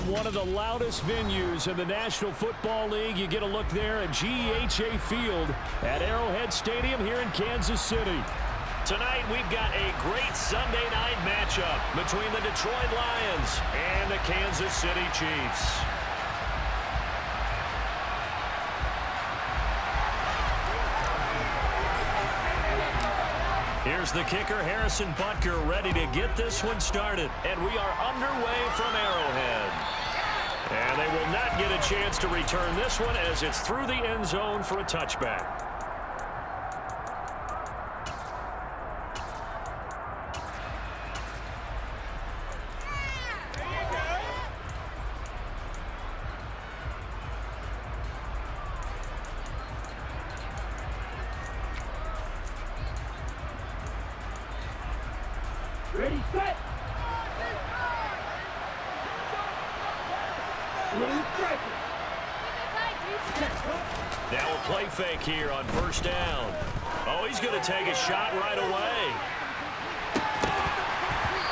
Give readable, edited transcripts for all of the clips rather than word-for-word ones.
From one of the loudest venues in the National Football League, you get a look there at GEHA Field at Arrowhead Stadium here in Kansas City. Tonight, we've got a great Sunday night matchup between the Detroit Lions and the Kansas City Chiefs. Here's the kicker, Harrison Butker, ready to get this one started. And we are underway from Arrowhead. And they will not get a chance to return this one as it's through the end zone for a touchback. Ready, set! Now a play fake here on first down. Oh, he's going to take a shot right away.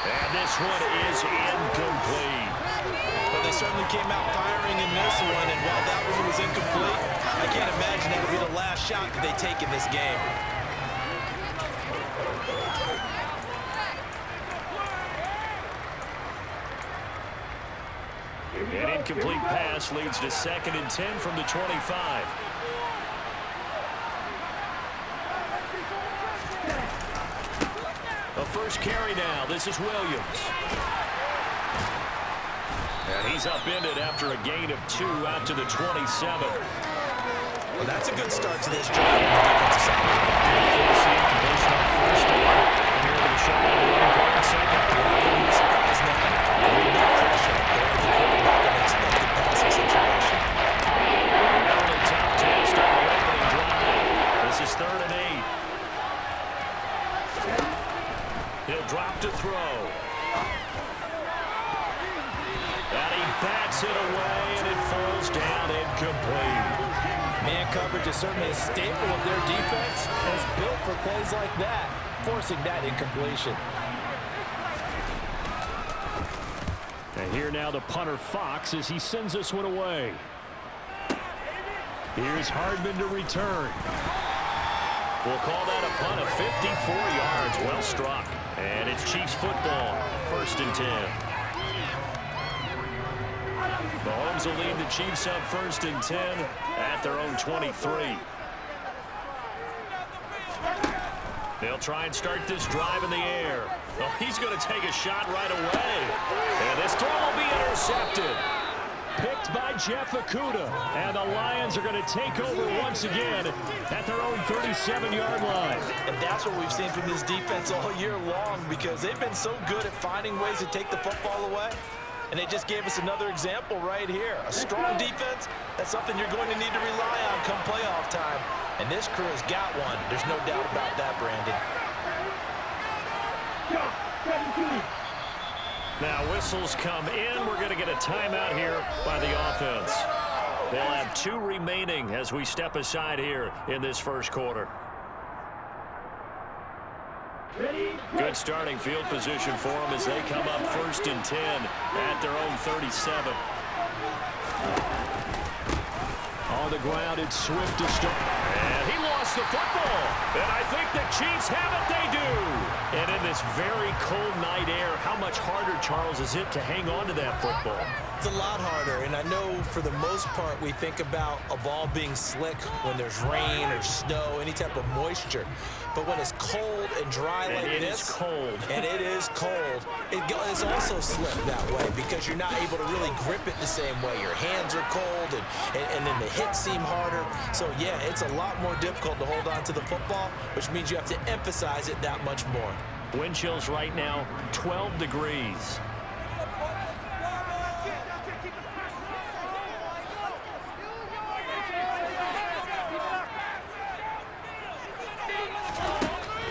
And this one is incomplete. Well, they certainly came out firing in this one, and while that one was incomplete, I can't imagine that will be the last shot that they take in this game. An incomplete pass leads to 2nd and 10 from the 25. A first carry now. This is Williams. And he's upended after a gain of 2 out to the 27. Well, that's a good start to this drive on the defensive side. Forcing completion on first down. And here to the shot on the running play on second. Yeah, surprise now. No pressure. Go to the quarterback and expect the passing situation. Another tough test on the opening drive. This is 3rd and 8. He'll drop to throw. And he bats it away, and it falls down incomplete. Man coverage is certainly a staple of their defense, and it's built for plays like that, forcing that incompletion. And here now the punter Fox as he sends this one away. Here's Hardman to return. We'll call that a punt of 54 yards. Well struck. And it's Chiefs football. 1st and 10. Mahomes will lead the Chiefs up 1st and 10 at their own 23. They'll try and start this drive in the air. Oh, he's going to take a shot right away. And this throw will be intercepted. Picked by Jeff Okudah. And the Lions are going to take over once again at their own 37-yard line. And that's what we've seen from this defense all year long, because they've been so good at finding ways to take the football away. And they just gave us another example right here. A strong defense, that's something you're going to need to rely on come playoff time. And this crew has got one. There's no doubt about that, Brandon. Now whistles come in. We're going to get a timeout here by the offense. They'll have 2 remaining as we step aside here in this first quarter. Good starting field position for them as they come up 1st and 10 at their own 37. On the ground, it's Swift to start. And he lost the football. And I think the Chiefs have it. They do. And in this very cold night air, how much harder, Charles, is it to hang on to that football? It's a lot harder, and I know for the most part we think about a ball being slick when there's rain or snow, any type of moisture. But when it's cold and dry like this, it is cold. And it is cold, it is also slick that way because you're not able to really grip it the same way. Your hands are cold, and then the hits seem harder. So, yeah, it's a lot more difficult to hold on to the football, which means you have to emphasize it that much more. Wind chills right now, 12 degrees.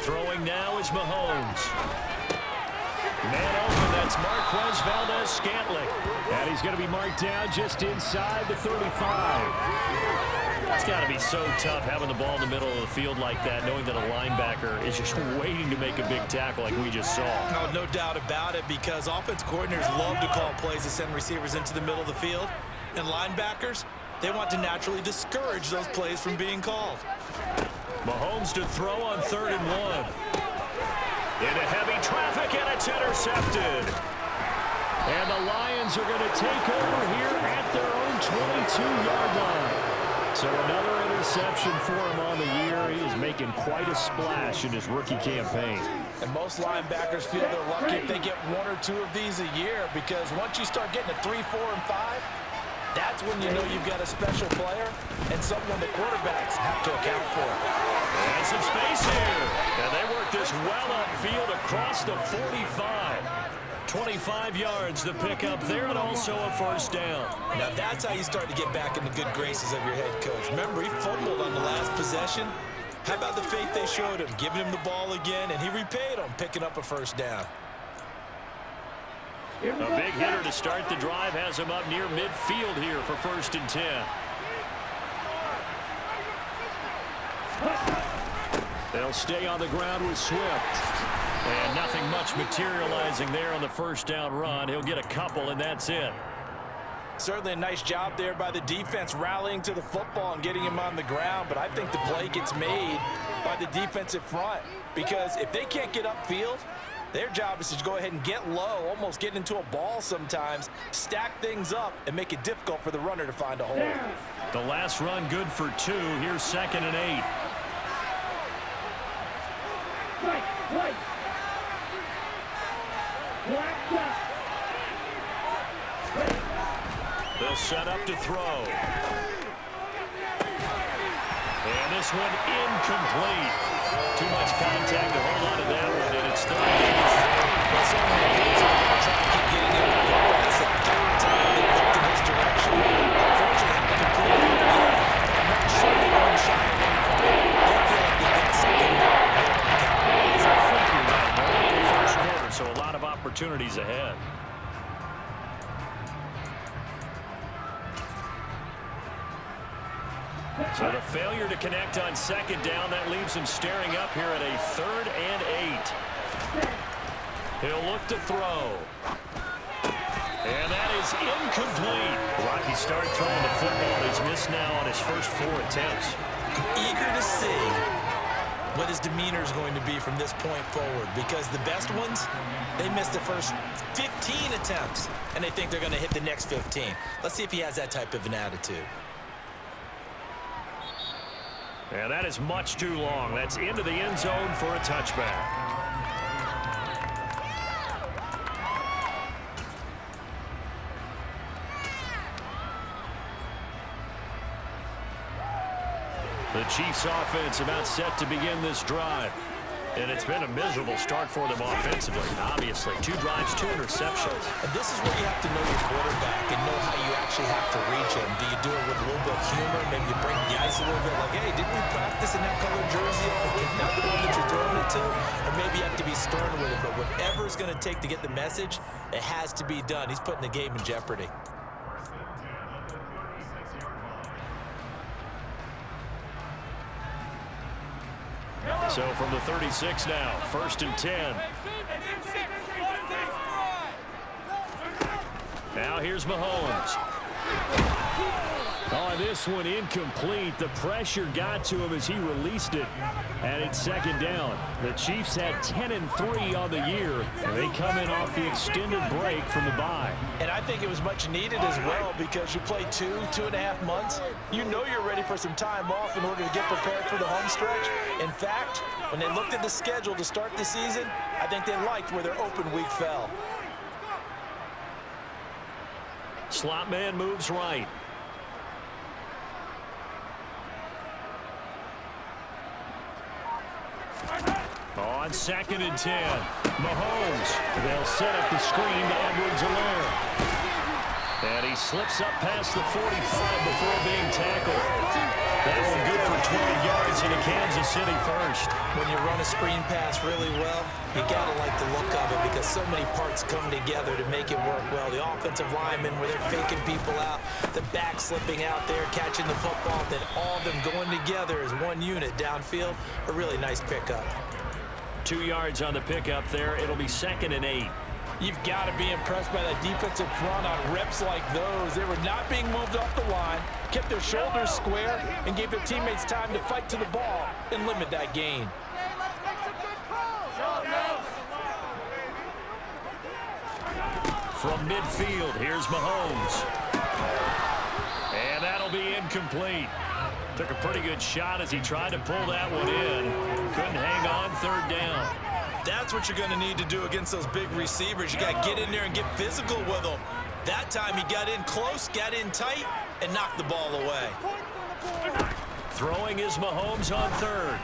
Throwing now is Mahomes. Man open, that's Marquez Valdez-Scantling. And he's going to be marked down just inside the 35. It's got to be so tough having the ball in the middle of the field like that, knowing that a linebacker is just waiting to make a big tackle like we just saw. No doubt about it, because offense coordinators love to call plays to send receivers into the middle of the field. And linebackers, they want to naturally discourage those plays from being called. Mahomes to throw on 3rd and 1. Into heavy traffic, and it's intercepted. And the Lions are going to take over here at their own 22-yard line. So another interception for him on the year. He is making quite a splash in his rookie campaign. And most linebackers feel they're lucky if they get 1 or 2 of these a year, because once you start getting to 3, 4, and 5, that's when you know you've got a special player and someone the quarterbacks have to account for. And some space here. And they work this well upfield across the 45. 25 yards to pick up there, and also a 1st down. Now that's how you start to get back in the good graces of your head coach. Remember, he fumbled on the last possession. How about the faith they showed him, giving him the ball again, and he repaid him, picking up a 1st down. A big hitter to start the drive has him up near midfield here for 1st and 10. They'll stay on the ground with Swift. And nothing much materializing there on the 1st down run. He'll get a couple, and that's it. Certainly a nice job there by the defense, rallying to the football and getting him on the ground. But I think the play gets made by the defensive front, because if they can't get upfield, their job is to go ahead and get low, almost get into a ball sometimes, stack things up, and make it difficult for the runner to find a hole. The last run good for 2. Here's 2nd and 8. They'll set up to throw. And this one incomplete. Too much contact to hold on to that one, and it's 3rd down. Well, certainly the Bills are going to try to keep getting in the ball. That's the 3rd time they've looked in this direction. Unfortunately, haven't completed it yet. I'm not sure they're going to shy away from it. They feel like they've got something there. They want to capitalize. I think you're right. Only the 1st quarter, so a lot of opportunities ahead. So the failure to connect on 2nd down, that leaves him staring up here at a 3rd and 8. He'll look to throw. And that is incomplete. Rocky started throwing the football. He's missed now on his first 4 attempts. Eager to see what his demeanor is going to be from this point forward, because the best ones, they missed the first 15 attempts, and they think they're going to hit the next 15. Let's see if he has that type of an attitude. And that is much too long. That's into the end zone for a touchback. The Chiefs offense about set to begin this drive. And it's been a miserable start for them offensively. Obviously, 2 drives, 2 interceptions. And this is where you have to know your quarterback and know how you actually have to reach him. Do you do it with a little bit of humor? Maybe you break the ice a little bit, like, hey, didn't we practice in that color jersey all week? Not the one that you're throwing it to? Or maybe you have to be stern with it. But whatever it's going to take to get the message, it has to be done. He's putting the game in jeopardy. So from the 36 now, 1st and 10. Now here's Mahomes. Oh, this one incomplete. The pressure got to him as he released it, and it's 2nd down. The Chiefs had 10-3 on the year, and they come in off the extended break from the bye. And I think it was much needed as well, because you play 2.5 months. You know you're ready for some time off in order to get prepared for the home stretch. In fact, when they looked at the schedule to start the season, I think they liked where their open week fell. Slot man moves right. On 2nd and 10, Mahomes. They'll set up the screen to Edwards-Helaire. And he slips up past the 45 before being tackled. That one good for 12 yards into Kansas City first. When you run a screen pass really well, you got to like the look of it because so many parts come together to make it work well. The offensive linemen, where they're faking people out, the back slipping out there, catching the football, then all of them going together as one unit downfield. A really nice pickup. 2 yards on the pickup there. It'll be 2nd and 8. You've got to be impressed by that defensive front on reps like those. They were not being moved off the line, kept their shoulders square, and gave their teammates time to fight to the ball and limit that gain. From midfield, here's Mahomes. And that'll be incomplete. Took a pretty good shot as he tried to pull that one in. Couldn't hang on 3rd down. That's what you're going to need to do against those big receivers. You got to get in there and get physical with them. That time he got in close, got in tight, and knocked the ball away. Throwing is Mahomes on 3rd.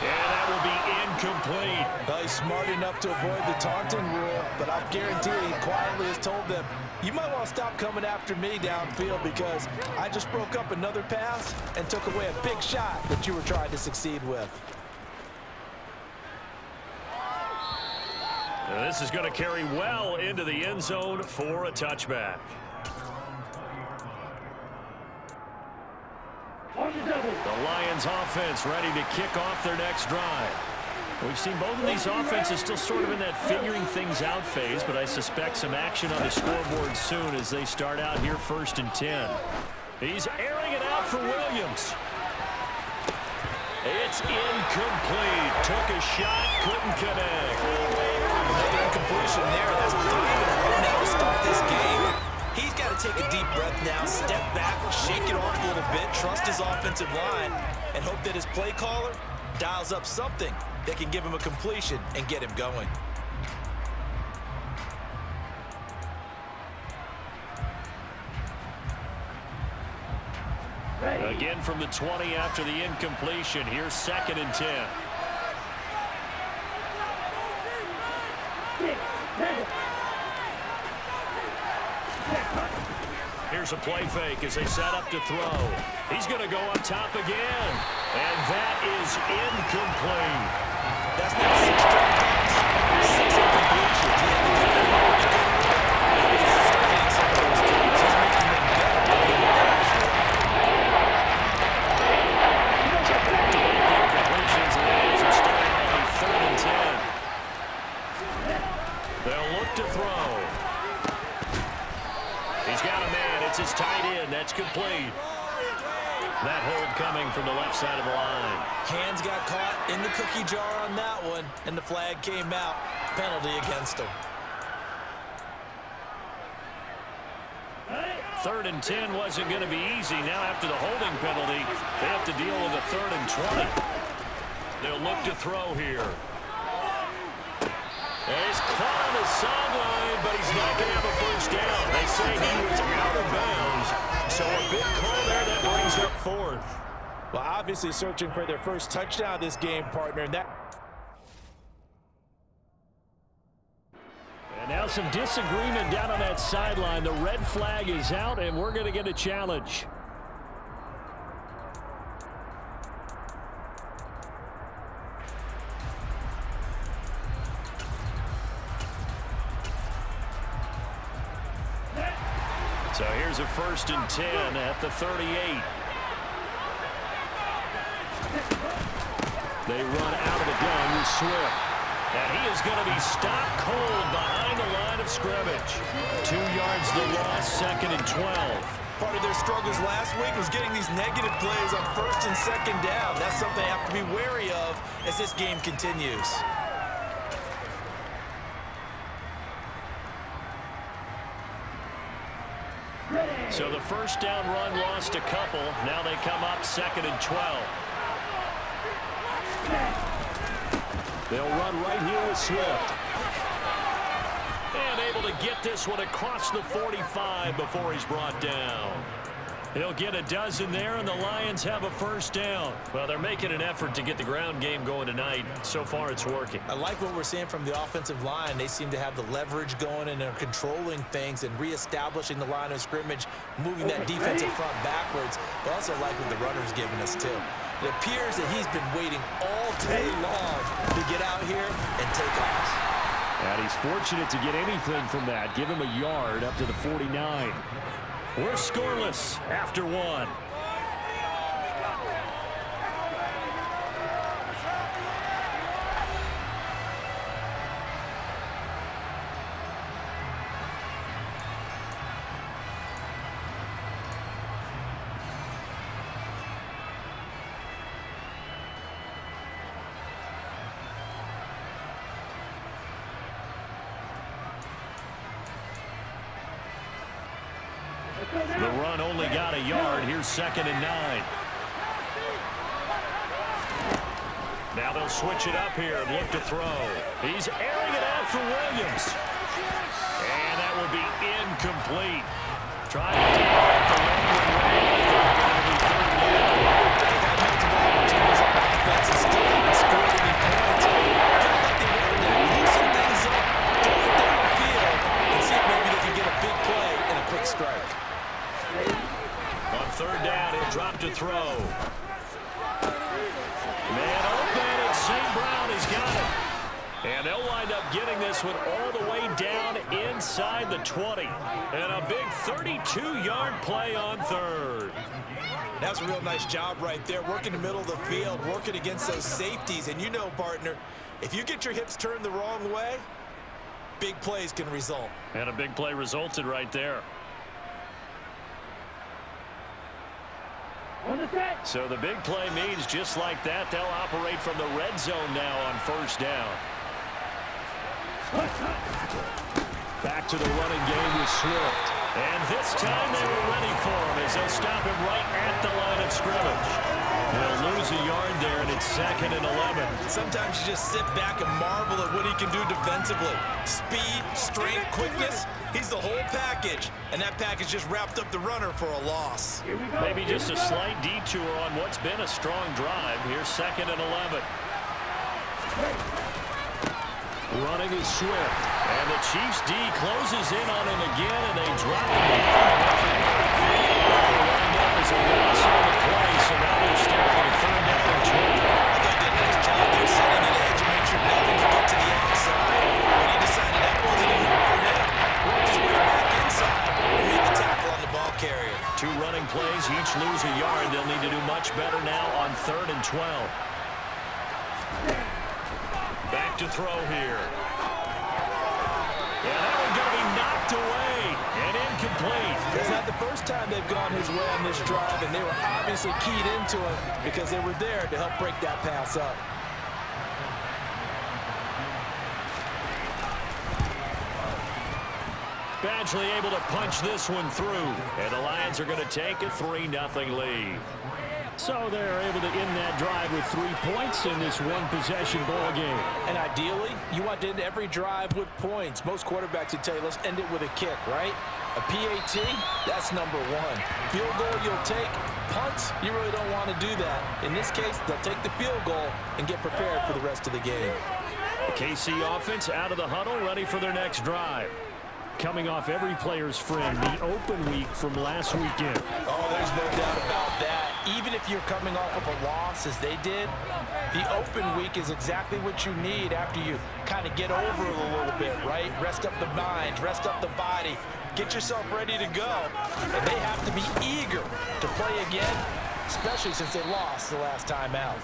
And that will be incomplete. Well, he's smart enough to avoid the taunting rule, but I guarantee he quietly has told them, you might want to stop coming after me downfield because I just broke up another pass and took away a big shot that you were trying to succeed with. Now this is going to carry well into the end zone for a touchback. The Lions offense ready to kick off their next drive. We've seen both of these offenses still sort of in that figuring things out phase, but I suspect some action on the scoreboard soon as they start out here 1st and 10. He's airing it out for Williams. It's incomplete. Took a shot, couldn't connect. Another incompletion there. That's 3 in a row now to start this game. He's got to take a deep breath now, step back, shake it off a little bit, trust his offensive line, and hope that his play caller dials up something that can give him a completion and get him going. Again from the 20 after the incompletion. Here's 2nd and 10. Here's a play fake as they set up to throw. He's going to go on top again. And that is incomplete. That's now 6 straight passes, 6 incompletions. He's got to start hitting some of those throws. He's making them better. Incompletions, and the Lions are starting on 3rd and 10. They'll look to throw. He's got a man. It's his tight end. That's complete. That hold coming from the left side of the line. Hands got caught in the cookie jar on that one, and the flag came out. Penalty against him. 3rd and 10 wasn't going to be easy. Now after the holding penalty, they have to deal with a 3rd and 20. They'll look to throw here. And he's caught on the sideline, but he's not going to have a first down. They say he was out of bounds. So a big call there that brings up 4th. Well, obviously searching for their first touchdown this game, partner. And now some disagreement down on that sideline. The red flag is out, and we're going to get a challenge. So here's a 1st and 10 at the 38. They run out of the gun with Swift. And he is going to be stopped cold behind the line of scrimmage. 2 yards the loss, 2nd and 12. part of their struggles last week was getting these negative plays on 1st and 2nd down. That's something they have to be wary of as this game continues. So the first down run lost a couple. Now they come up 2nd and 12. They'll run right here with Swift. And able to get this one across the 45 before he's brought down. He'll get a dozen there, and the Lions have a first down. Well, they're making an effort to get the ground game going tonight. So far, it's working. I like what we're seeing from the offensive line. They seem to have the leverage going, and they're controlling things and reestablishing the line of scrimmage, moving that defensive front backwards. But also like what the runner's giving us, too. It appears that he's been waiting all day long to get out here and take off. And he's fortunate to get anything from that. Give him a yard up to the 49. We're scoreless after one. The run only got a yard. Here's 2nd and 9. Now they'll switch it up here and look to throw. He's airing it out for Williams. And that will be incomplete. Trying to take out the strike. On 3rd down, he'll drop to throw. Man open, and St. Brown has got it. And they'll wind up getting this one all the way down inside the 20. And a big 32-yard play on 3rd. That's a real nice job right there, working the middle of the field, working against those safeties. And you know, partner, if you get your hips turned the wrong way, big plays can result. And a big play resulted right there. So the big play means just like that, they'll operate from the red zone now on 1st down. Back to the running game with Swift. And this time they were ready for him as they'll stop him right at the line of scrimmage. They'll lose a yard there, and it's 2nd and 11. Sometimes you just sit back and marvel at what he can do defensively. Speed, strength, quickness. He's the whole package, and that package just wrapped up the runner for a loss. Maybe just a slight detour on what's been a strong drive. Here's 2nd and 11. Running is Swift, and the Chiefs D closes in on him again, and they drop him off. Lined up as a loss on the play, so now they're starting at 3rd down and 20. They did a nice job there setting an edge and make sure nothing could get to the outside. But he decided that wasn't enough for him. Worked his way back inside and made the tackle on the ball carrier. 2 running plays, each lose a yard. They'll need to do much better now on 3rd and 12. Back to throw here. Yeah, that one's going to be knocked away and incomplete. It's not the first time they've gone his way on this drive, and they were obviously keyed into it because they were there to help break that pass up. Badgley able to punch this one through, and the Lions are going to take a 3-0 lead. So they're able to end that drive with 3 points in this one-possession ball game. And ideally, you want to end every drive with points. Most quarterbacks would tell you, let's end it with a kick, right? A PAT, that's number 1. Field goal, you'll take. Punts, you really don't want to do that. In this case, they'll take the field goal and get prepared for the rest of the game. The KC offense out of the huddle, ready for their next drive. Coming off every player's friend, the open week from last weekend. Oh, there's no doubt about that. Even if you're coming off of a loss as they did, the open week is exactly what you need after you kind of get over it a little bit, right? Rest up the mind, rest up the body, get yourself ready to go. And they have to be eager to play again, especially since they lost the last time out.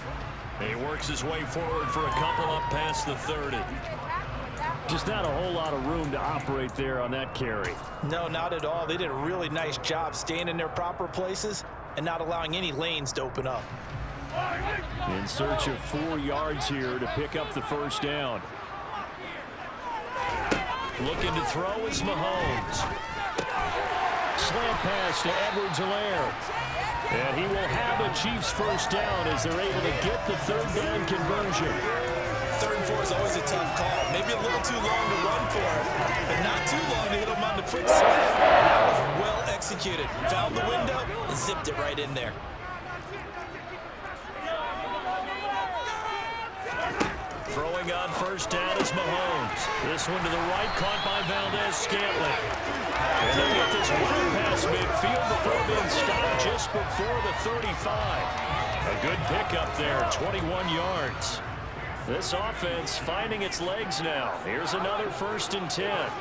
He works his way forward for a couple up past the 30. Just not a whole lot of room to operate there on that carry. No, not at all. They did a really nice job staying in their proper places and not allowing any lanes to open up. In search of 4 yards here to pick up the first down. Looking to throw is Mahomes. Slant pass to Edwards-Helaire. And he will have a Chiefs first down as they're able to get the 3rd down conversion. 3rd and 4 is always a tough call. Maybe a little too long to run for it, but not too long to hit him on the quick slant. And that was well executed. Found the window and zipped it right in there. Throwing on 1st down is Mahomes. This one to the right, caught by Valdez-Scantling. And they'll get this one past midfield before being stopped just before the 35. A good pickup there, 21 yards. This offense finding its legs now. Here's another 1st and 10.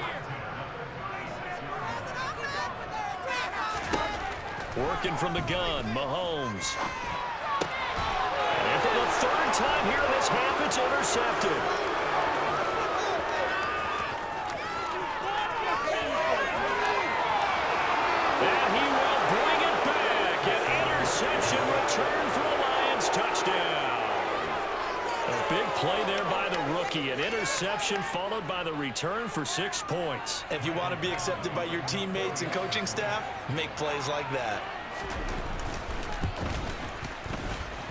Working from the gun, Mahomes. And for the 3rd time here in this half, it's intercepted. And he will bring it back. An interception return for the Lions. Touchdown. A big play there by the rookie. An interception followed by the return for 6 points. If you want to be accepted by your teammates and coaching staff, make plays like that.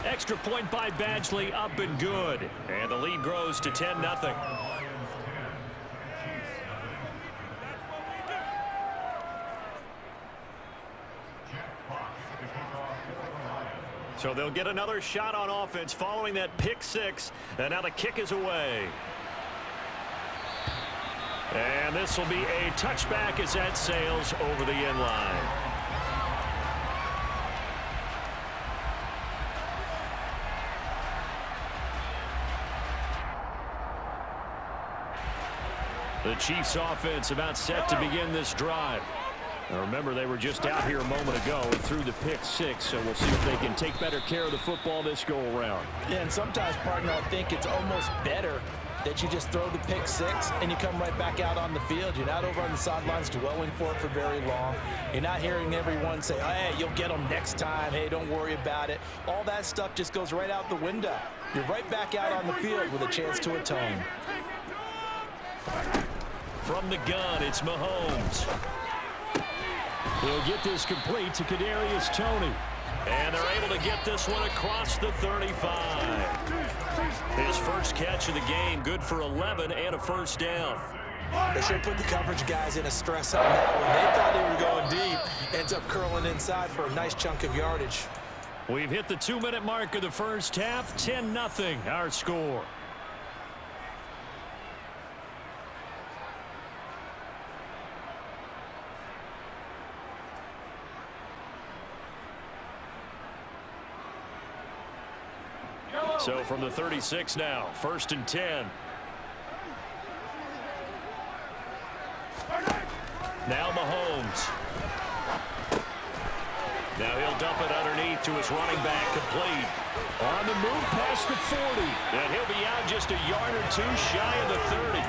Extra point by Badgley, up and good. And the lead grows to 10-0. So they'll get another shot on offense following that pick 6. And now the kick is away. And this will be a touchback as that sails over the end line. The Chiefs offense about set to begin this drive. Now remember, they were just out here a moment ago and threw the pick 6, so we'll see if they can take better care of the football this go-around. Yeah, and sometimes, partner, I think it's almost better that you just throw the pick 6 and you come right back out on the field. You're not over on the sidelines dwelling for it for very long. You're not hearing everyone say, hey, you'll get them next time. Hey, don't worry about it. All that stuff just goes right out the window. You're right back out on the field with a chance to atone. From the gun, it's Mahomes. He'll get this complete to Kadarius Toney. And they're able to get this one across the 35. His first catch of the game, good for 11 and a 1st down. They should put the coverage guys in a stress on that one. They thought they were going deep. Ends up curling inside for a nice chunk of yardage. We've hit the 2-minute mark of the first half. 10-0 our score. So from the 36 now, 1st and 10. Now Mahomes. Now he'll dump it underneath to his running back, complete. On the move past the 40. And he'll be out just a yard or 2 shy of the 30.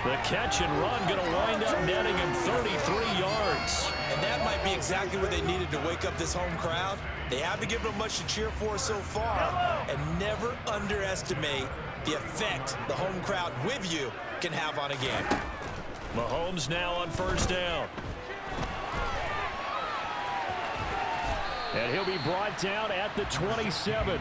The catch and run going to wind up netting him 33 yards. And that might be exactly what they needed to wake up this home crowd. They haven't given them much to cheer for so far. And never underestimate the effect the home crowd with you can have on a game. Mahomes now on 1st down. And he'll be brought down at the 27.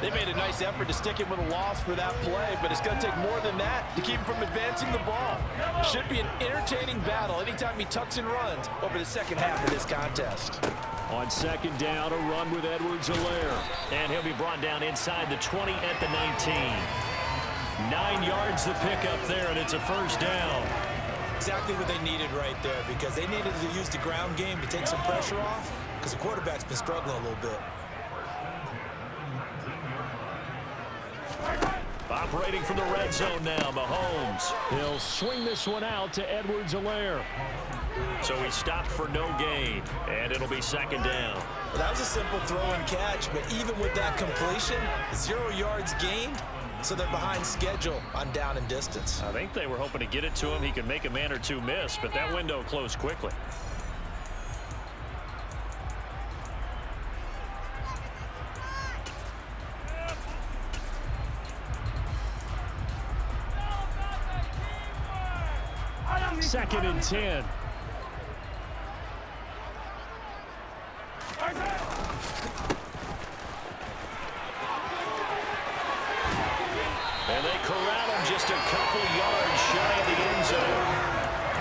They made a nice effort to stick him with a loss for that play, but it's going to take more than that to keep him from advancing the ball. Should be an entertaining battle anytime he tucks and runs over the second half of this contest. On 2nd down, a run with Edwards-Helaire. And he'll be brought down inside the 20 at the 19. 9 yards the pickup there, and it's a 1st down. Exactly what they needed right there, because they needed to use the ground game to take some pressure off, because the quarterback's been struggling a little bit. Operating from the red zone now, Mahomes. He'll swing this one out to Edwards-Helaire. So he stopped for no gain, and it'll be 2nd down. Well, that was a simple throw and catch, but even with that completion, 0 yards gained, so they're behind schedule on down and distance. I think they were hoping to get it to him. He could make a man or 2 miss, but that window closed quickly. Second and 10. And they corral him just a couple yards shy of the end zone.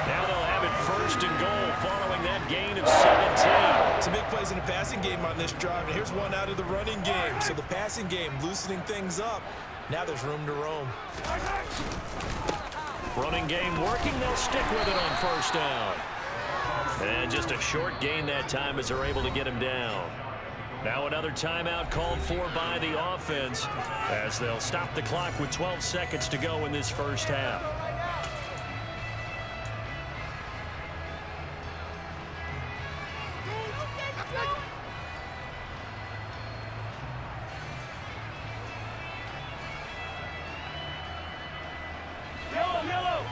Now they'll have it 1st and goal following that gain of 17. Some big plays in the passing game on this drive, and here's one out of the running game. So the passing game loosening things up. Now there's room to roam. Running game working. They'll stick with it on 1st down. And just a short gain that time as they're able to get him down. Now another timeout called for by the offense as they'll stop the clock with 12 seconds to go in this 1st half.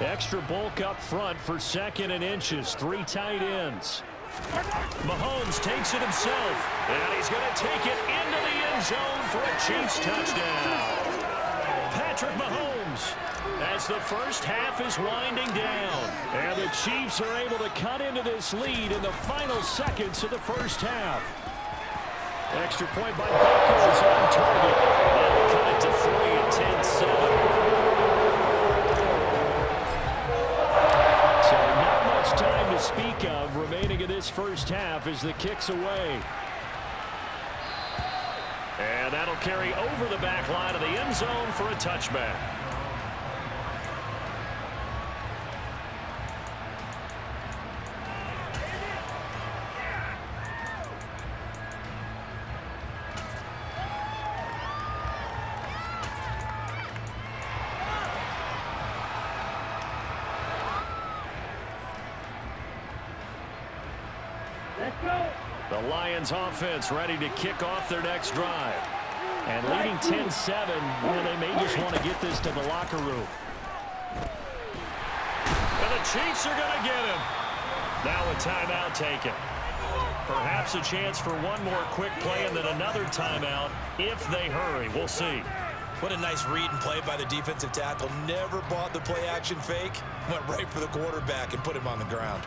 Extra bulk up front for 2nd and inches. 3 tight ends. Mahomes takes it himself, and he's going to take it into the end zone for a Chiefs touchdown. Patrick Mahomes, as the 1st half is winding down, and the Chiefs are able to cut into this lead in the final seconds of the 1st half. Extra point by Baker is on target. They'll cut it to 3 at 10-7. Time to speak of remaining in this 1st half as the kick's away. And that'll carry over the back line of the end zone for a touchback. The Lions offense ready to kick off their next drive. And leading 10-7, well, they may just want to get this to the locker room. And the Chiefs are going to get him. Now a timeout taken. Perhaps a chance for one more quick play and then another timeout if they hurry. We'll see. What a nice read and play by the defensive tackle. Never bought the play action fake. Went right for the quarterback and put him on the ground.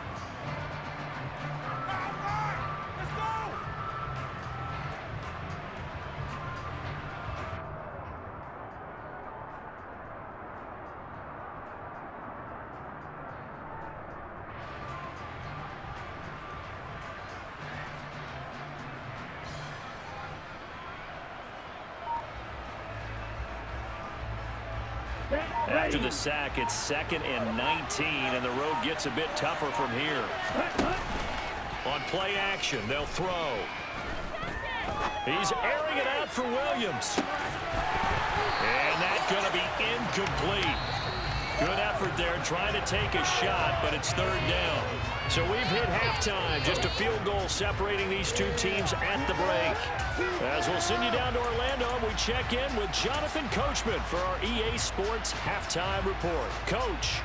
After the sack, it's 2nd and 19, and the road gets a bit tougher from here. On play action, they'll throw. He's airing it out for Williams. And that's going to be incomplete. Good effort there, trying to take a shot, but it's 3rd down. So we've hit halftime. Just a field goal separating these two teams at the break. As we'll send you down to Orlando, we check in with Jonathan Coachman for our EA Sports Halftime Report. Coach.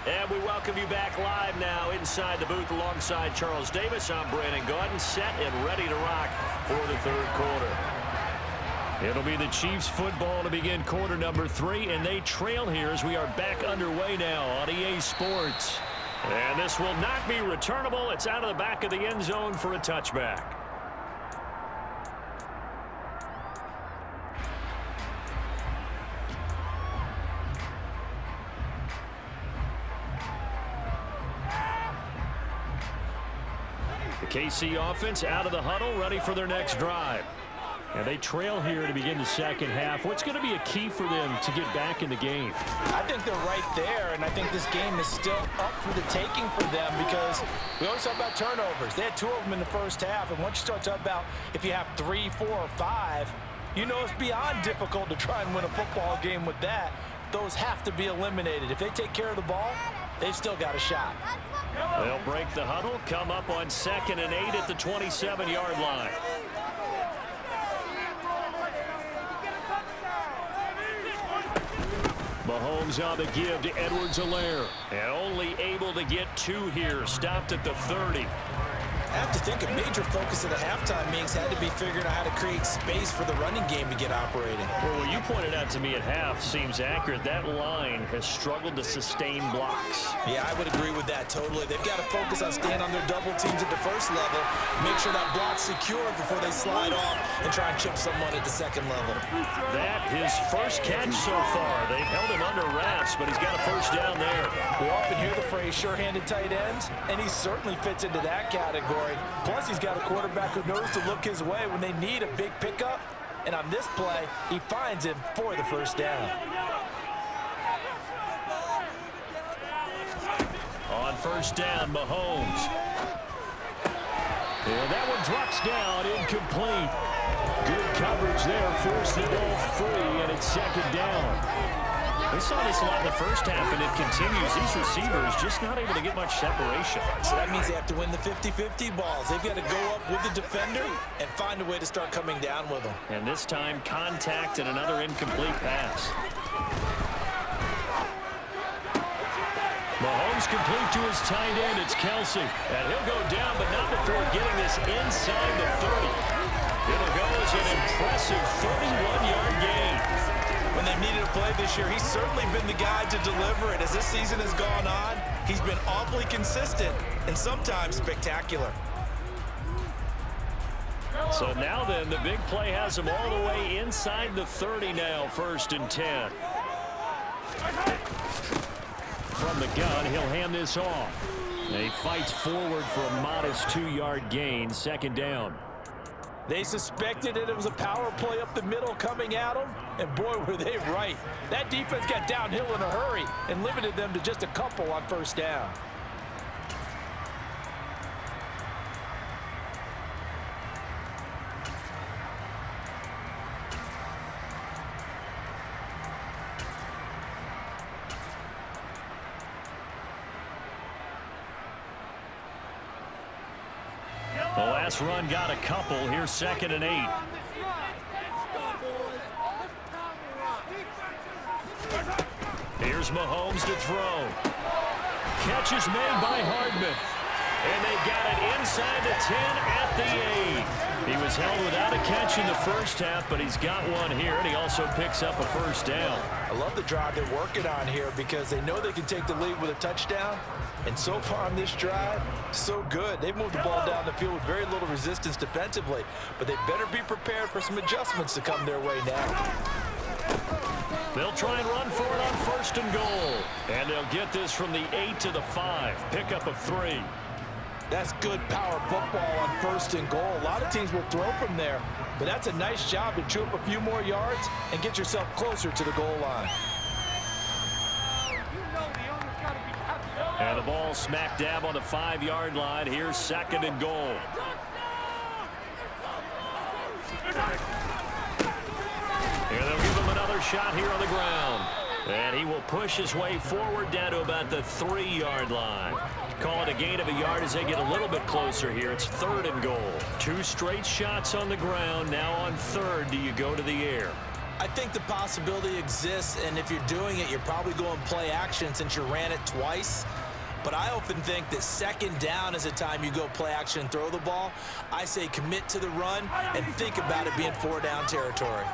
And we welcome you back live now inside the booth alongside Charles Davis. I'm Brandon Gaudin, set and ready to rock for the 3rd quarter. It'll be the Chiefs football to begin quarter number 3, and they trail here as we are back underway now on EA Sports. And this will not be returnable. It's out of the back of the end zone for a touchback. KC offense out of the huddle, ready for their next drive. And they trail here to begin the 2nd half. What's going to be a key for them to get back in the game? I think they're right there, and I think this game is still up for the taking for them because we always talk about turnovers. They had 2 of them in the 1st half, and once you start talking about if you have 3, 4, or 5, you know it's beyond difficult to try and win a football game with that. Those have to be eliminated. If they take care of the ball, they've still got a shot. They'll break the huddle, come up on 2nd and 8 at the 27-yard line. Mahomes on the give to Edwards-Helaire. And only able to get 2 here, stopped at the 30. I have to think a major focus of the halftime meetings had to be figuring out how to create space for the running game to get operating. Well, what you pointed out to me at half seems accurate. That line has struggled to sustain blocks. Yeah, I would agree with that totally. They've got to focus on staying on their double teams at the first level, make sure that block's secure before they slide off and try and chip someone at the second level. That his first catch so far. They've held him under wraps, but he's got a first down there. We often hear the phrase sure-handed tight ends, and he certainly fits into that category. Plus, he's got a quarterback who knows to look his way when they need a big pickup. And on this play, he finds him for the first down. On first down, Mahomes. And that one drops down, incomplete. Good coverage there, forced the ball free, and it's second down. We saw this a lot in the first half, and it continues. These receivers just not able to get much separation. So that means they have to win the 50-50 balls. They've got to go up with the defender and find a way to start coming down with them. And this time, contact and another incomplete pass. Mahomes complete to his tight end. It's Kelsey. And he'll go down, but not before getting this inside the 30. It'll go as an impressive 31-yard gain. When they've needed a play this year, he's certainly been the guy to deliver it. As this season has gone on, he's been awfully consistent and sometimes spectacular. So now then, the big play has him all the way inside the 30 now, 1st and 10. From the gun, he'll hand this off. And he fights forward for a modest 2-yard gain, 2nd down. They suspected it was a power play up the middle coming at them, and boy, were they right. That defense got downhill in a hurry and limited them to just a couple on first down. The last run got a couple. Here's 2nd and 8. Here's Mahomes to throw. Catch is made by Hardman. And they've got it inside the 10 at the 8. He was held without a catch in the first half, but he's got one here, and he also picks up a first down. I love the drive they're working on here because they know they can take the lead with a touchdown. And so far on this drive, so good. They've moved the ball down the field with very little resistance defensively, but they better be prepared for some adjustments to come their way now. They'll try and run for it on 1st and goal. And they'll get this from the 8 to the 5. Pickup of 3. That's good power football on 1st and goal. A lot of teams will throw from there, but that's a nice job to chew up a few more yards and get yourself closer to the goal line. And the ball smack dab on the 5-yard line. Here's 2nd and goal. Here they'll give him another shot here on the ground. And he will push his way forward down to about the 3-yard line. Call it a gain of a yard as they get a little bit closer here. It's 3rd and goal. 2 straight shots on the ground. Now on 3rd, do you go to the air? I think the possibility exists, and if you're doing it, you're probably going play action since you ran it twice. But I often think that 2nd down is a time you go play action and throw the ball. I say commit to the run and think about it being 4-down territory.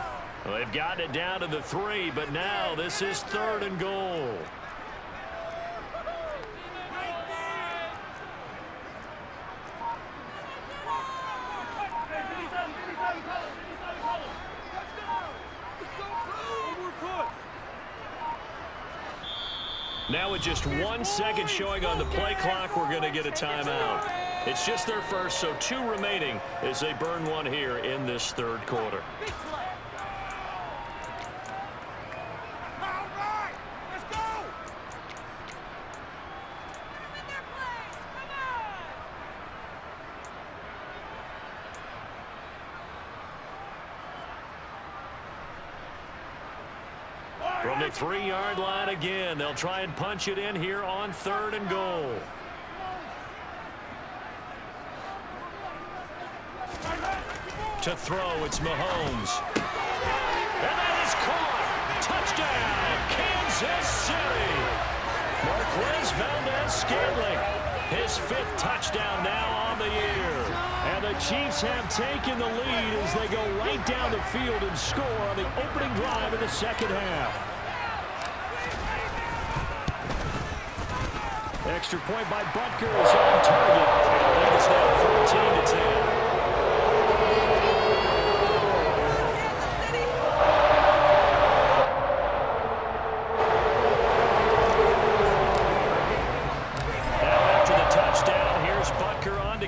Well, they've gotten it down to the 3, but now this is 3rd and goal. Now with just 1 second showing on the play clock, we're going to get a timeout. It's just their first, so 2 remaining as they burn one here in this 3rd quarter. From the 3-yard line again, they'll try and punch it in here on 3rd and goal. To throw, it's Mahomes. And that is caught. Touchdown, Kansas City. Marquez Valdez-Scantling. His 5th touchdown now on the year. And the Chiefs have taken the lead as they go right down the field and score on the opening drive of the second half. Extra point by Butker is on target. And the lead is now 14-10.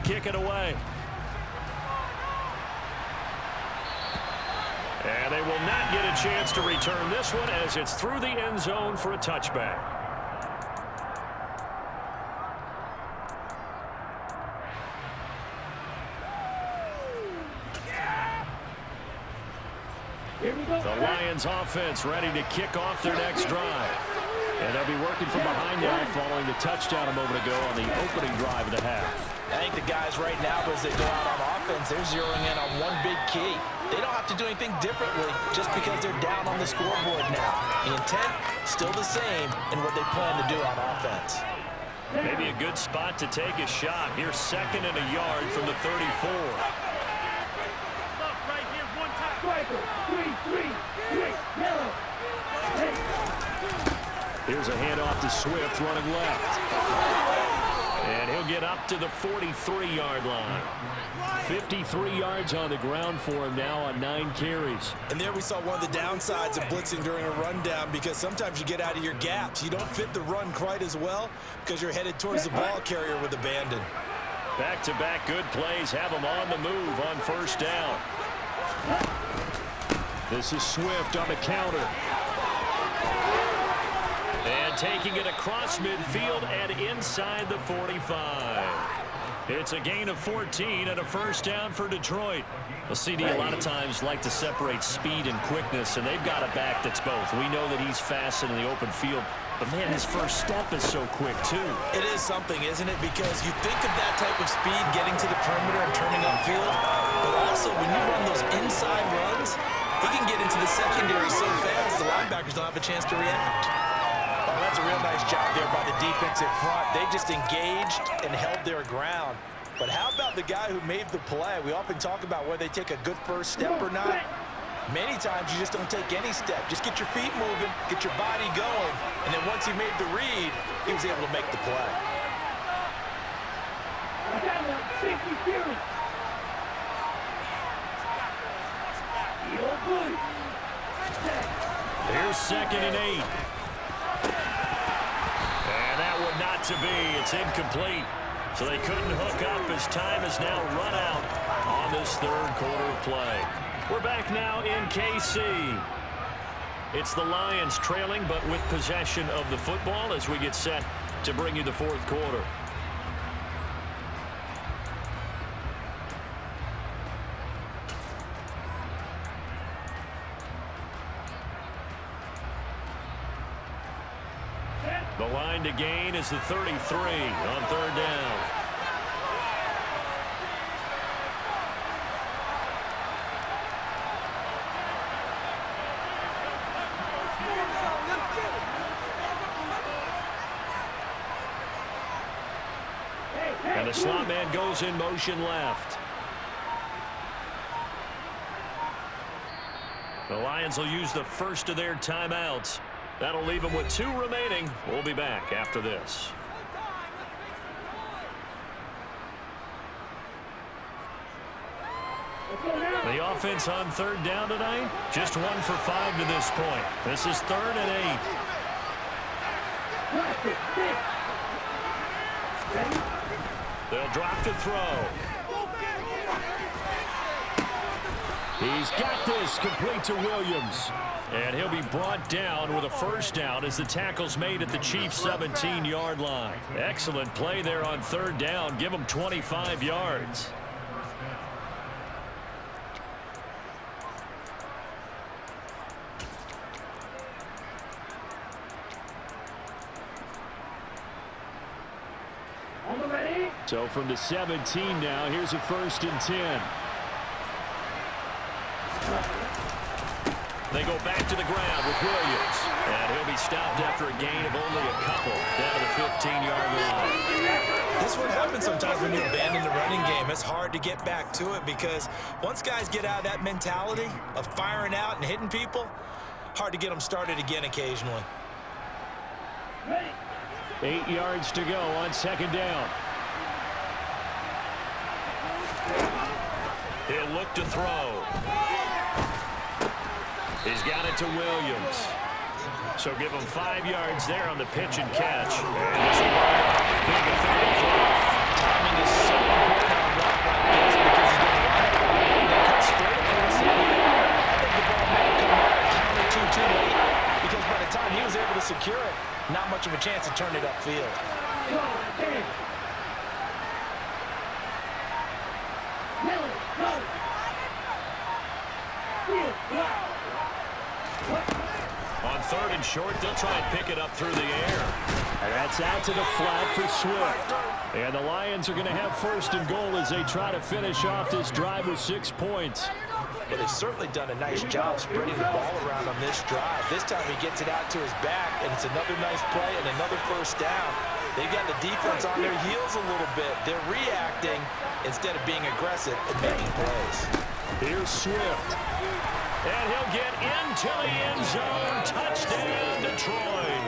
Kick it away. And they will not get a chance to return this one as it's through the end zone for a touchback. The Lions offense ready to kick off their next drive. And they'll be working from behind now following the touchdown a moment ago on the opening drive of the half. I think the guys right now, as they go out on offense, they're zeroing in on one big key. They don't have to do anything differently just because they're down on the scoreboard now. The intent, still the same in what they plan to do on offense. Maybe a good spot to take a shot. Here's 2nd and a yard from the 34. Right here, one time. Striker, 3, yellow. Here's a handoff to Swift running left. And he'll get up to the 43-yard line. 53 yards on the ground for him now on 9 carries. And there we saw one of the downsides of blitzing during a rundown, because sometimes you get out of your gaps. You don't fit the run quite as well because you're headed towards the ball carrier with abandon. Back-to-back good plays have them on the move on 1st down. This is Swift on the counter. And taking it across midfield and inside the 45. It's a gain of 14 and a 1st down for Detroit. Well, CD a lot of times like to separate speed and quickness, and they've got a back that's both. We know that he's fast in the open field, but man, his first step is so quick too. It is something, isn't it? Because you think of that type of speed getting to the perimeter and turning upfield, but also when you run those inside runs, he can get into the secondary so fast the linebackers don't have a chance to react. Oh, that's a real nice job there by the defensive front. They just engaged and held their ground. But how about the guy who made the play? We often talk about whether they take a good first step or not. Many times you just don't take any step. Just get your feet moving, get your body going, and then once he made the read, he was able to make the play. Here's 2nd and 8. And that one not to be. It's incomplete. So they couldn't hook up as time has now run out on this 3rd quarter of play. We're back now in KC. It's the Lions trailing, but with possession of the football as we get set to bring you the 4th quarter. The line to gain is the 33 on 3rd down. And the slot man goes in motion left. The Lions will use the first of their timeouts. That'll leave them with 2 remaining. We'll be back after this. The offense on 3rd down tonight, just 1 for 5 to this point. This is 3rd and 8. They'll drop the throw. He's got this complete to Williams. And he'll be brought down with a 1st down as the tackle's made at the Chiefs' 17-yard line. Excellent play there on 3rd down. Give them 25 yards. So from the 17 now, here's a 1st and 10. They go back to the ground with Williams. And he'll be stopped after a gain of only a couple down to the 15-yard line. This is what happens sometimes when you abandon the running game. It's hard to get back to it because once guys get out of that mentality of firing out and hitting people, hard to get them started again occasionally. 8 yards to go on second down. He'll look to throw. He's got it to Williams. So give him 5 yards there on the pitch and catch. And this will work. Big effective throw. Timing is so important on a route like this because he's going to line up and then cut straight across the field. I think the ball may have come out a count or two too late because by the time he was able to secure it, not much of a chance to turn it upfield. On third and short, they'll try and pick it up through the air. And that's out to the flat for Swift. And the Lions are going to have first and goal as they try to finish off this drive with 6 points. But they've certainly done a nice job spreading the ball around on this drive. This time he gets it out to his back, and it's another nice play and another first down. They've got the defense on their heels a little bit. They're reacting instead of being aggressive and making plays. Here's Swift. And he'll get into the end zone. Touchdown, Detroit.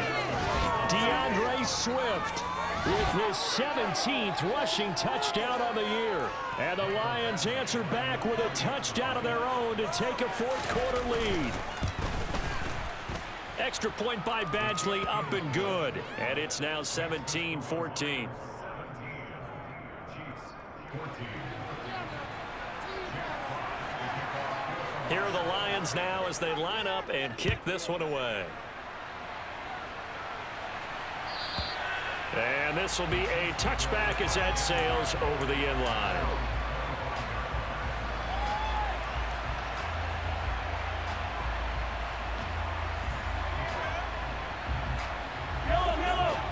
DeAndre Swift with his 17th rushing touchdown on the year. And the Lions answer back with a touchdown of their own to take a fourth-quarter lead. Extra point by Badgley, up and good. And it's now 17-14. Here are the Lions now as they line up and kick this one away. And this will be a touchback as that sails over the end line.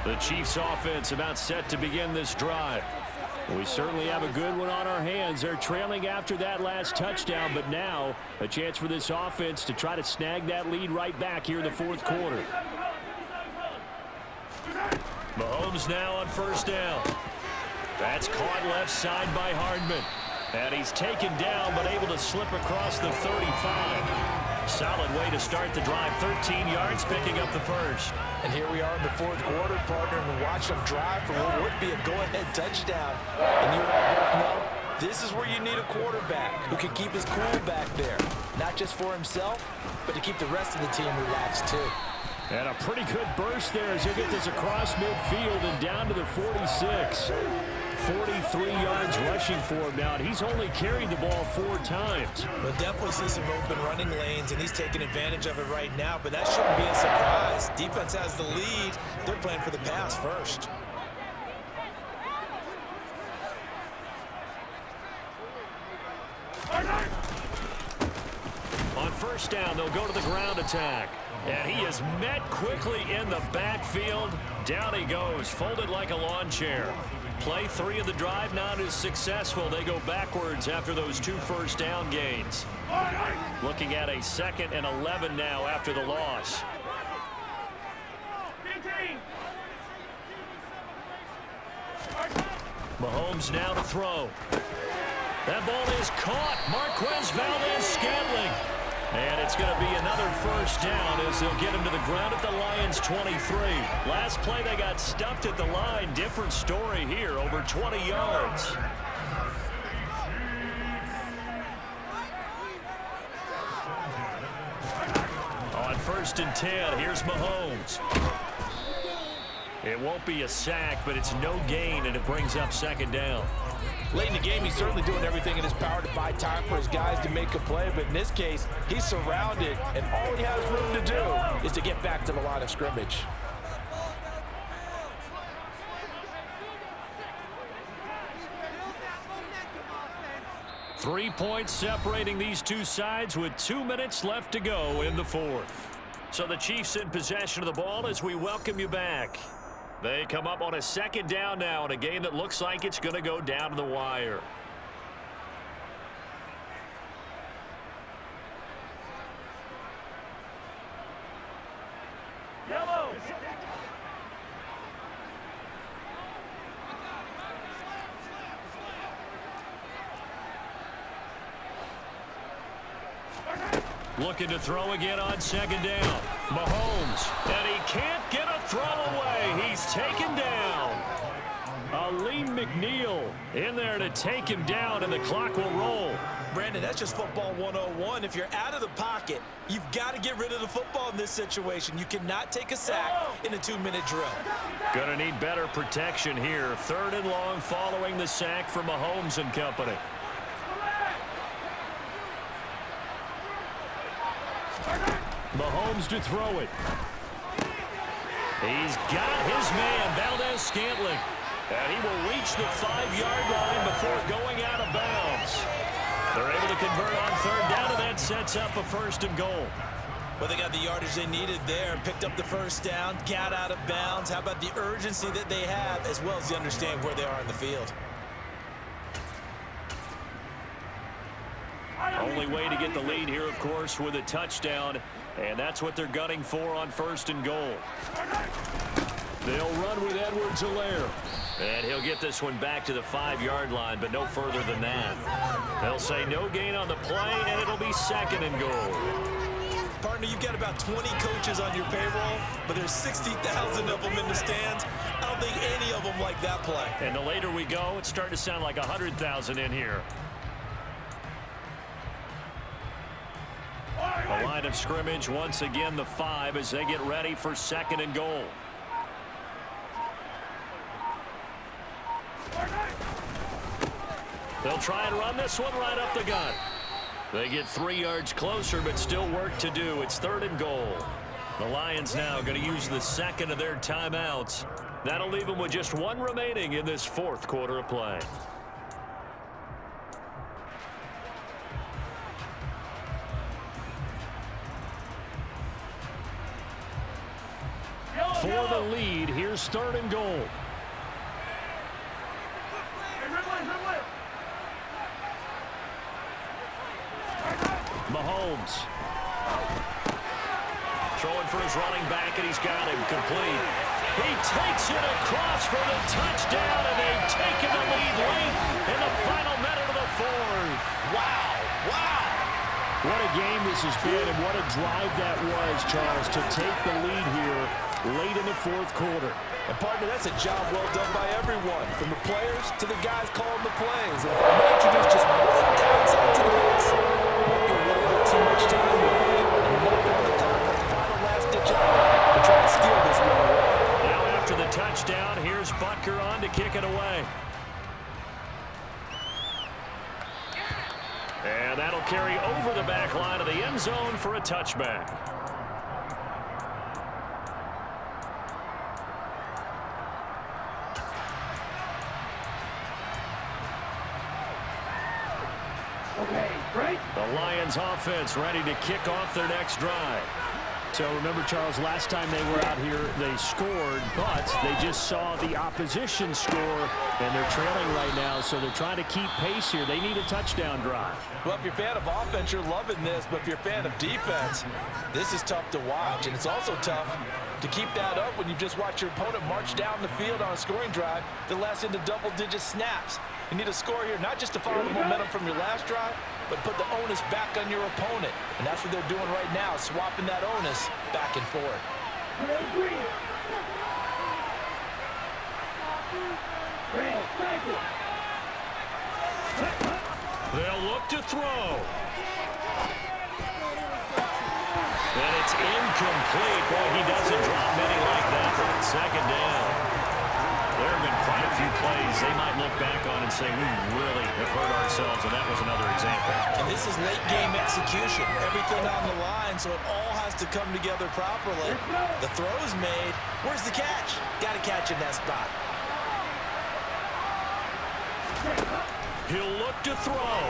The Chiefs offense about set to begin this drive. We certainly have a good one on our hands. They're trailing after that last touchdown, but now a chance for this offense to try to snag that lead right back here in the fourth quarter. Mahomes now on first down. That's caught left side by Hardman. And he's taken down but able to slip across the 35. Solid way to start the drive. 13 yards, picking up the first. And here we are in the fourth quarter, partner, and watch them drive for what would be a go-ahead touchdown. And you and I both know this is where you need a quarterback who can keep his cool back there. Not just for himself, but to keep the rest of the team relaxed too. And a pretty good burst there as he'll get this across midfield and down to the 46. 43 yards rushing for him now, and he's only carried the ball 4 times. We'll definitely see some open running lanes, and he's taking advantage of it right now, but that shouldn't be a surprise. Defense has the lead. They're playing for the pass first. On first down, they'll go to the ground attack. And he is met quickly in the backfield. Down he goes, folded like a lawn chair. Play 3 of the drive not as successful. They go backwards after those 2 first down gains. Looking at a 2nd and 11 now after the loss. Mahomes now to throw. That ball is caught. Marquez Valdes-Scantling. And it's going to be another first down as they'll get him to the ground at the Lions' 23. Last play they got stuffed at the line. Different story here, over 20 yards. On 1st and 10, here's Mahomes. It won't be a sack, but it's no gain, and it brings up 2nd down. Late in the game, he's certainly doing everything in his power to buy time for his guys to make a play, but in this case, he's surrounded, and all he has room to do is to get back to the line of scrimmage. Three points separating these two sides with 2 minutes left to go in the fourth. So the Chiefs in possession of the ball as we welcome you back. They come up on a 2nd down now in a game that looks like it's going to go down to the wire. Looking to throw again on second down. Mahomes, and he can't get a throw away. He's taken down. Aleem McNeil in there to take him down, and the clock will roll. Brandon, that's just football 101. If you're out of the pocket, you've got to get rid of the football in this situation. You cannot take a sack in a 2-minute drill. Gonna need better protection here. 3rd and long following the sack from Mahomes and company. Mahomes to throw it. He's got his man, Valdez-Scantling. And he will reach the 5-yard line before going out of bounds. They're able to convert on 3rd down, and that sets up a 1st and goal. Well, they got the yardage they needed there, picked up the 1st down, got out of bounds. How about the urgency that they have, as well as the understanding where they are in the field? Only way to get the lead here, of course, with a touchdown, and that's what they're gunning for on 1st and goal. They'll run with Edwards-Helaire. And he'll get this one back to the 5-yard line, but no further than that. They'll say no gain on the play, and it'll be 2nd and goal. Partner, you've got about 20 coaches on your payroll, but there's 60,000 of them in the stands. I don't think any of them like that play. And the later we go, it's starting to sound like 100,000 in here. The line of scrimmage, once again, the 5 as they get ready for 2nd and goal. They'll try and run this one right up the gut. They get 3 yards closer, but still work to do. It's 3rd and goal. The Lions now going to use the 2nd of their timeouts. That'll leave them with just 1 remaining in this 4th quarter of play. For the lead, here's 3rd and goal. Mahomes. Throwing for his running back, and he's got him complete. He takes it across for the touchdown, and they've taken the lead late in the final minute of the 4th. Wow, wow. What a game this has been, and what a drive that was, Charles, to take the lead here late in the 4th quarter. And partner, that's a job well done by everyone, from the players to the guys calling the plays. And if I may introduce just one downside to the mix, might be a little bit too much time left. And nothing on the clock, a final last-ditch effort to try to steal this one away. Now after the touchdown, here's Butker on to kick it away. And that'll carry over the back line of the end zone for a touchback. The Lions offense ready to kick off their next drive. So remember, Charles, last time they were out here, they scored, but they just saw the opposition score, and they're trailing right now, so they're trying to keep pace here. They need a touchdown drive. Well, if you're a fan of offense, you're loving this, but if you're a fan of defense, this is tough to watch, and it's also tough to keep that up when you just watch your opponent march down the field on a scoring drive that lasts into double-digit snaps. You need a score here, not just to follow the momentum from your last drive, but put the onus back on your opponent. And that's what they're doing right now, swapping that onus back and forth. They'll look to throw. And it's incomplete. Boy, he doesn't drop many like that. 2nd down. There have been quite a few plays they might look back on and say, we really have hurt ourselves, and that was another example. And this is late-game execution. Everything on the line, so it all has to come together properly. The throw's made. Where's the catch? Got to catch in that spot. He'll look to throw.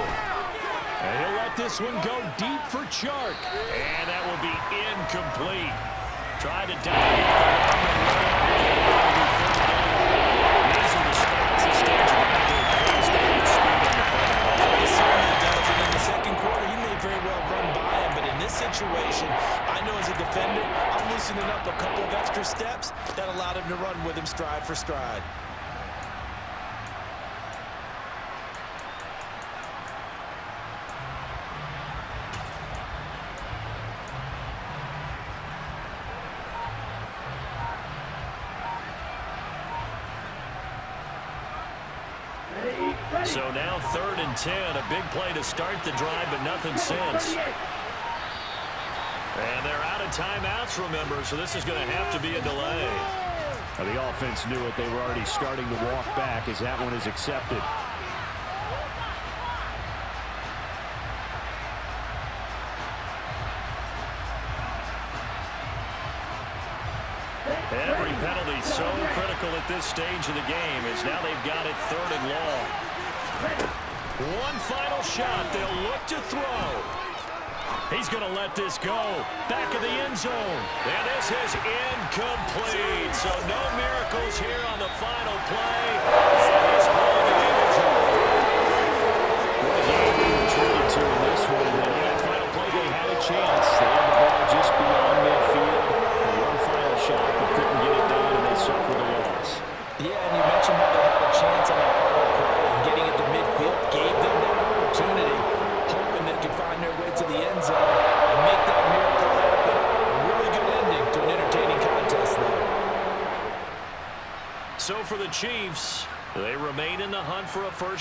And he'll let this one go deep for Chark. And that will be incomplete. Tried to dive. These are the spots that stand to the in the 2nd quarter, he may very well run by him, but in this situation, I know as a defender, I'm loosening up a couple of extra steps that allowed him to run with him stride for stride. So now 3rd and 10. A big play to start the drive, but nothing since. And they're out of timeouts, remember, so this is going to have to be a delay. Well, the offense knew it. They were already starting to walk back as that one is accepted. Every penalty so critical at this stage of the game as now they've got it 3rd and long. One final shot. They'll look to throw. He's going to let this go. Back of the end zone. And this is incomplete. So no miracles here on the final play. This ball game is over. What a game they were treated to in this one. And on that final play, they had a chance. They had the ball just beyond midfield. One final shot, but couldn't get it done, and they suffered a loss. Yeah, and you mentioned how they had a chance on that final play, and getting it to midfield gave them that opportunity, hoping they could find their way to the end zone and make that miracle happen. A really good ending to an entertaining contest there. So for the Chiefs, they remain in the hunt for a first